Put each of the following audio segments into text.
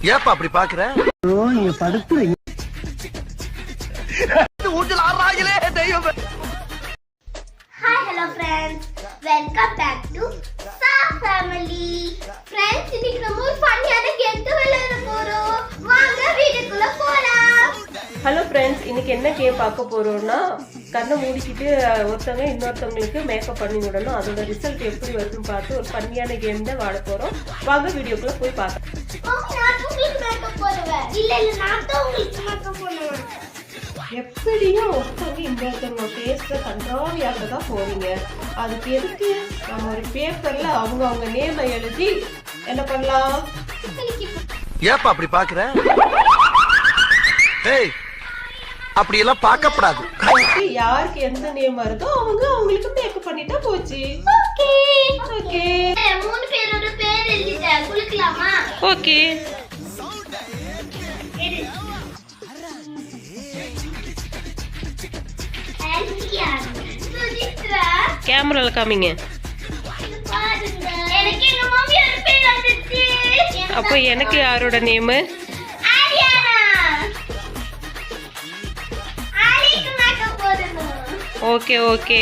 ஏப்பா அப்படி பாக்குற? நீங்க படுத்துறீங்க. ஊஞ்சல் ஆறாயிலே தெய்வம். Hi hello friends, welcome back to சா ஃபேமிலி. ஃப்ரெண்ட்ஸ், இன்னைக்கு நம்ம ஒரு ஃபன்னியான கேம் விளையாட போறோம். வாங்க வீடியோக்குள்ள போலாம். ஹலோ ஃப்ரெண்ட்ஸ், இன்னைக்கு என்ன கேம் பார்க்க போறோம்னா, கண்ணை மூடிக்கிட்டு ஒருத்தவங்க இன்னொருத்தவங்களுக்கு மேக்கப் பண்ணி விடணும். அதோட ரிசல்ட் எப்படி வருதுன்னு பார்த்து ஒரு ஃபன்னியான கேம் தான் வாட போறோம். வாங்க வீடியோக்குள்ள போய் பார்க்கலாம். நான் உங்களுக்கு மேக்கப் போடுவேன். இல்ல நான் தான் உங்களுக்கு மேக்கப் பண்ணுவேன். எப்படியும் ஒருத்தவங்க இன்னொருத்தவங்க ஃபேஸ்ல கண்ட்ராவியாக தான் போறீங்க. அதுக்கு எதுக்கு நம்ம ஒரு பேப்பர்ல அவங்க நேமை எழுதி என்ன பண்ணலாம்? ஏப்பா அப்படி பாக்குற? ஏய், அப்படி எல்லாம் பார்க்கப்படாது. யாருக்கு எந்த நேம் வருதோ அவங்களுக்கு மேக்கப் பண்ணிட்டா போச்சு. ஓகே ஓகே, மூணு பேரோட பேர் எழுதிட்டேன். குளிக்கலாமா? ஓகே. கேமரால காமிங்க. எனக்கு எங்க மம்மியோட பேர் வந்துச்சு. அப்போ எனக்கு யாரோட நேம்? ஆரியானா. ஆரிக்கு மேக்கப் போடணும். Okay okay.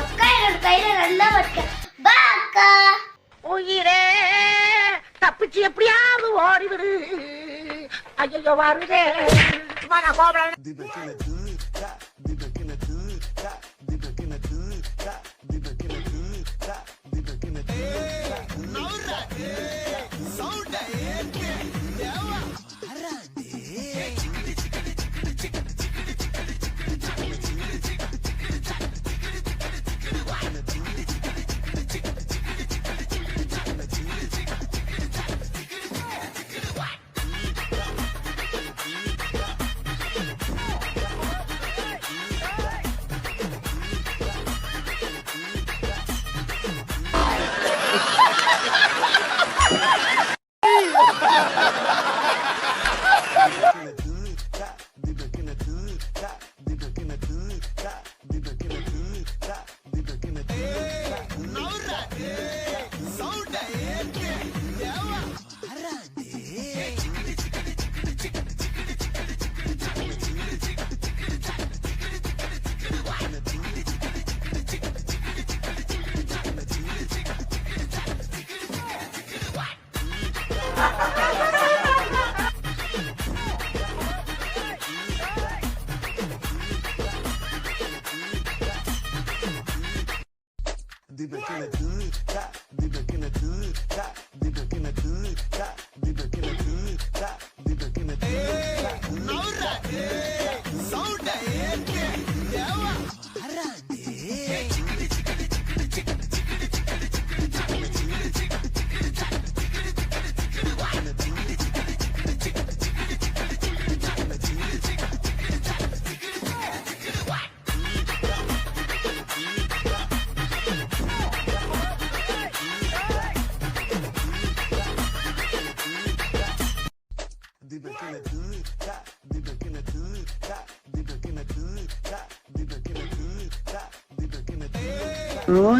அக்கா என்னோட கையில நல்லா வச்ச. பா அக்கா. உயிரே தப்பிச்சு எப்படியாவது ஓடிவிடு. ஐயோ வருதே மன கோபம்.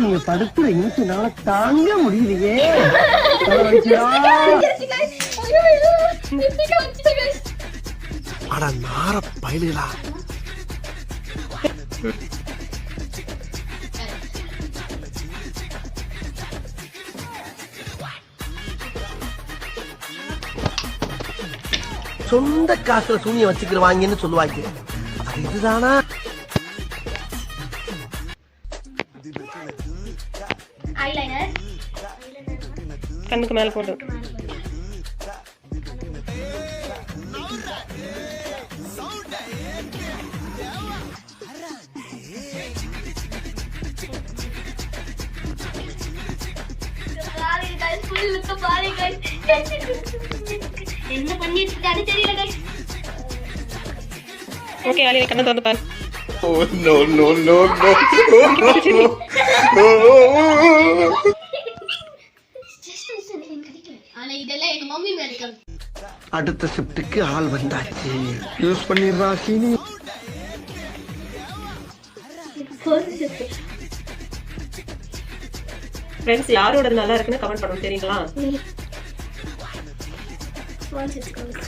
நீங்க படுத்துற நிமிஷம்னால தாங்க முடியலையே. அட நார பயலுகளா. சொந்த காசுல சூனிய வச்சுக்கிறவாங்கன்னு சொல்லுவாங்க. அது இதுதானா? ஐலைனர் கண்ணுக்கு மேல போட்டு. என்ன பண்ணிட்டு தெரியல. ஓகே, ஆளி கண்ணை திறந்து பாரு. Oh no no no no. இதெல்லாம் எங்க மம்மி மேல. அடுத்த ஷிப்டுக்கு ஆள் வந்தாச்சு. யூஸ் பண்ணிடுறா சீனி. ஃப்ரெண்ட்ஸ், யாரோட நல்லா இருக்குன்னு கமெண்ட் பண்ணுங்க, சரிங்களா? ஸ்பான்ஸ் எடுத்துக்கோங்க.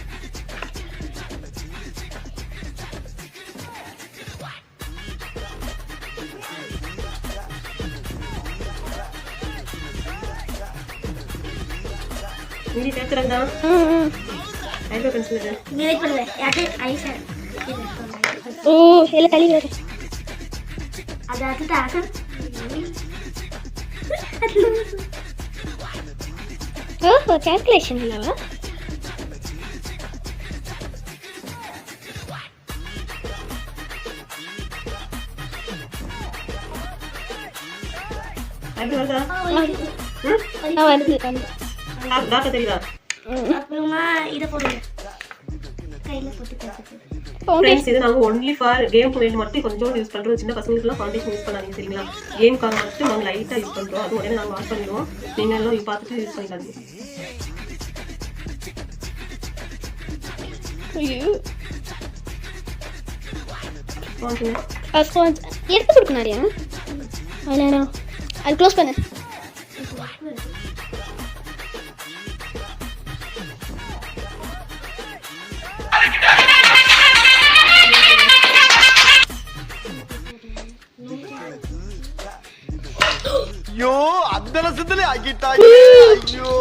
மீதி தேக்குறதா ஐப்ரோ பென்சில் இது நீ வெயிட் பண்ணுங்க. யாரு ஐஷா ஓ ஹெல தள்ளி வர அதாட்டு தாக்கம் ஓ கால்குலேஷன் இல்லவா ஐப்ரோ வருதா வருது டாட்டா தெரியுதா அப்புறமா இதை போடுங்க கையில் போட்டு பார்த்துட்டு ஃப்ரெண்ட்ஸ் இது நாங்கள் ஒன்லி ஃபார் கேமுக்கு வேண்டி மட்டும் கொஞ்சம் யூஸ் பண்ணுறோம். சின்ன பசங்களுக்குலாம் ஃபவுண்டேஷன் யூஸ் பண்ணாதீங்க சரிங்களா. கேமுக்காக மட்டும் நாங்கள் லைட்டாக யூஸ் பண்ணுறோம். அது உடனே நாங்கள் வாஷ் பண்ணிடுவோம். நீங்கள் எல்லாம் பார்த்துட்டு யூஸ் பண்ணிக்காதீங்க. எடுத்து கொடுக்கணாரியா அவ்வளோ அது க்ளோஸ் பண்ணு. ஐயோ அந்த லட்சத்துல ஆகிட்டாங்க. ஐயோ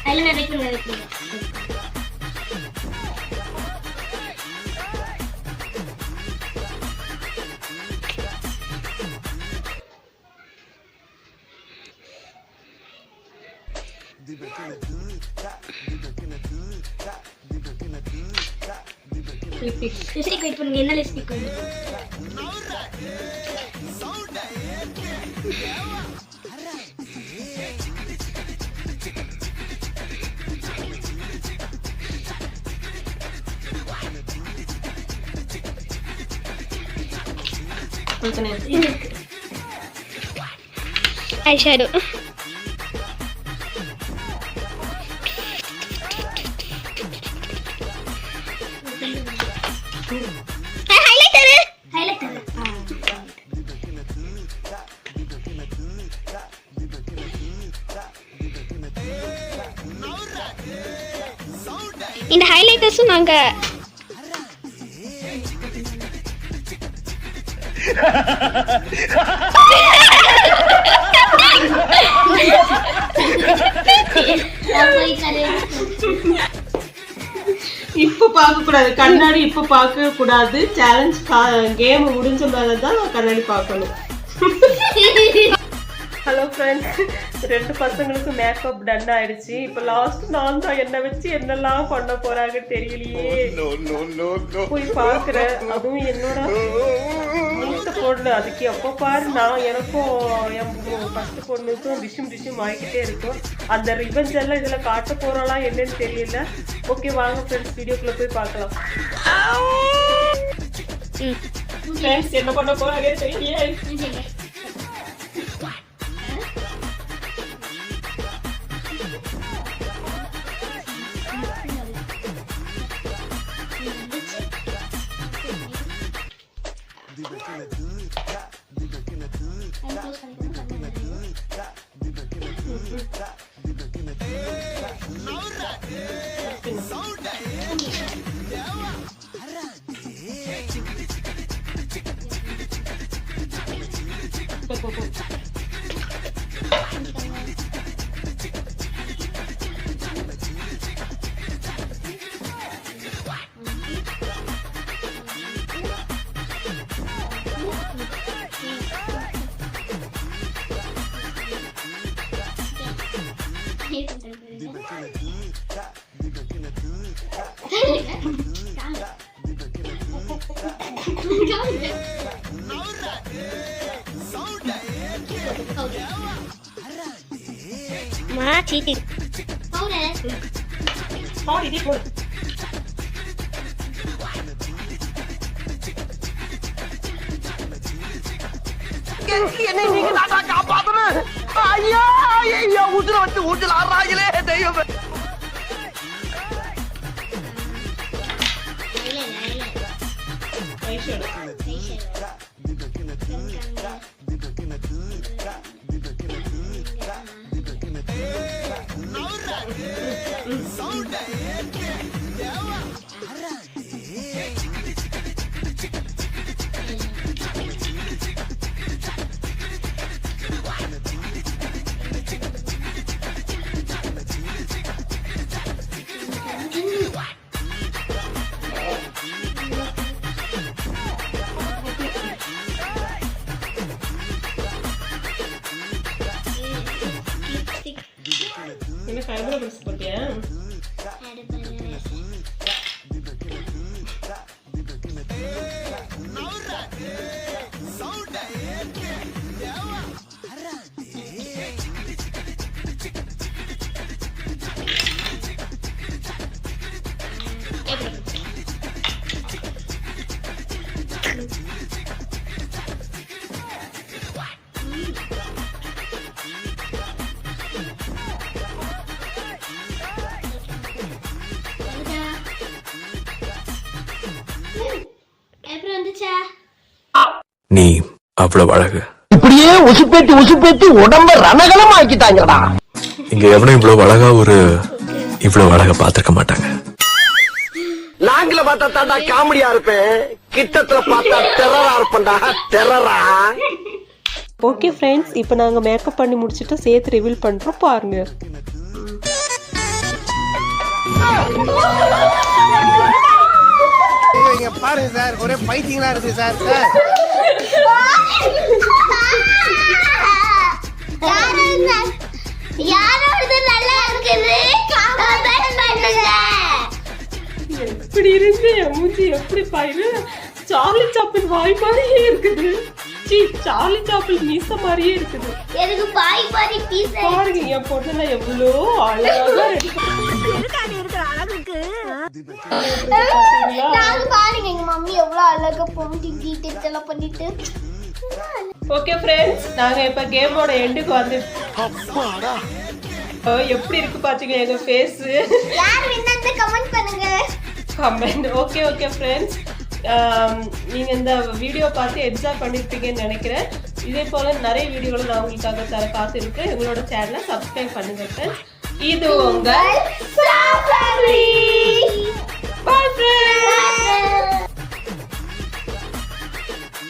ஐலைனர் வெயிட் பண்ணுங்க. லிப்ஸ்டிக் வெயிட் பண்ணுங்க. என்ன லிப்ஸ்டிக் வந்து ஐ ஷேடோ இந்த ஹைலைட்டர்ஸும் நாங்க இப்ப பார்க்க கூடாது கண்ணாடி. இப்ப பார்க்க கூடாது. சேலஞ்ச் கேம் முடிஞ்ச மேலதான் கண்ணாடி பார்க்கணும். ஹலோ ஃப்ரெண்ட்ஸ், 2 பசங்களுக்கு மேக்கப் டன் ஆயிடுச்சு. இப்போ லாஸ்ட் நான் தான் என்ன வச்சு என்னெல்லாம் பண்ண போறாங்க தெரியலையே. போய் பாக்குறேன். அதுவும் என்னோட மூத்த பொண்ணு. அதுக்கு எப்போ பாரு நான் எனக்கும் என் ஃபர்ஸ்ட் பொண்ணுக்கும் டிஷ்ஷும் ஆகிக்கிட்டே இருக்கும். அந்த ரிவெஞ்ச் எல்லாம் இதுல காட்ட போறோம்லாம் என்னன்னு தெரியல. ஓகே வாங்க ஃப்ரெண்ட்ஸ் வீடியோக்குள்ள போய் பார்க்கலாம். ஃப்ரெண்ட்ஸ் என்ன பண்ண போறாங்க தெரியலையே. Ma cheating. என்னை நீங்க தான் காப்பாத்தணும். ஐயா ஐயா உசுர வச்சு ஊஞ்சல் ஆடுறாங்களே தெய்வம். என்ன கையில பிடிச்சு போட்டியா? நீ அவ்வளவு அழகு. இப்படியே உசுப்பேத்தி உடம்ப ரணகலம் ஆக்கிட்டாங்கடா. இங்க எவனும் இவ்வளவு அழகா பாத்திருக்க மாட்டாங்க. லாங்கில பார்த்தா தாண்டா காமெடியா இருப்பேன், கிட்டத்துல பார்த்தா டெரரா இருப்பேன்டா, டெரரா. ஓகே ஃப்ரெண்ட்ஸ், இப்போ நாங்க மேக்கப் பண்ணி முடிச்சிட்டு சேர்த்து ரிவீல் பண்றோம், பாருங்க. பாருங்க சார், ஒரே பைத்தியங்களா இருக்கு சார். யாரோட நல்லா இருக்குது கமெண்ட் பண்ணுங்க. எப்படி இருந்து என் மூஞ்சி எப்படி பாரு, சார்லி சாப்பிள் வாய் மாதிரியே இருக்குது. சார்லி சாப்பிள் மீச மாதிரியே இருக்குது. எனக்கு பாய் பாரி பீஸ் பாருங்க என் பொண்ணுல எவ்வளோ அழகா நாங்க பாருங்க எங்க மம்மி எவ்வளவு அழகா போட்டு டீடைல்ஸ் எல்லாம் பண்ணிட்டு. ஓகே ஃப்ரெண்ட்ஸ், நாங்க இப்ப கேமோட எண்டுக்கு வந்து எப்படி இருக்கு பாத்தீங்க எங்க ஃபேஸ். யார் வின்னர்னு கமெண்ட் பண்ணுங்க. கமெண்ட். ஓகே ஃப்ரெண்ட்ஸ், நீங்க இந்த வீடியோ பார்த்து என்ஜாய் பண்ணிருப்பீங்கன்னு நினைக்கிறேன். இதே போல நிறைய வீடியோகளை நான் உங்களுக்காக தர காத்திருக்கேன். எங்களோட சேனலை சப்ஸ்கிரைப் பண்ணுங்க ஃப்ரெண்ட்ஸ். இது உங்கள் ஃபேமிலி. Bye friends.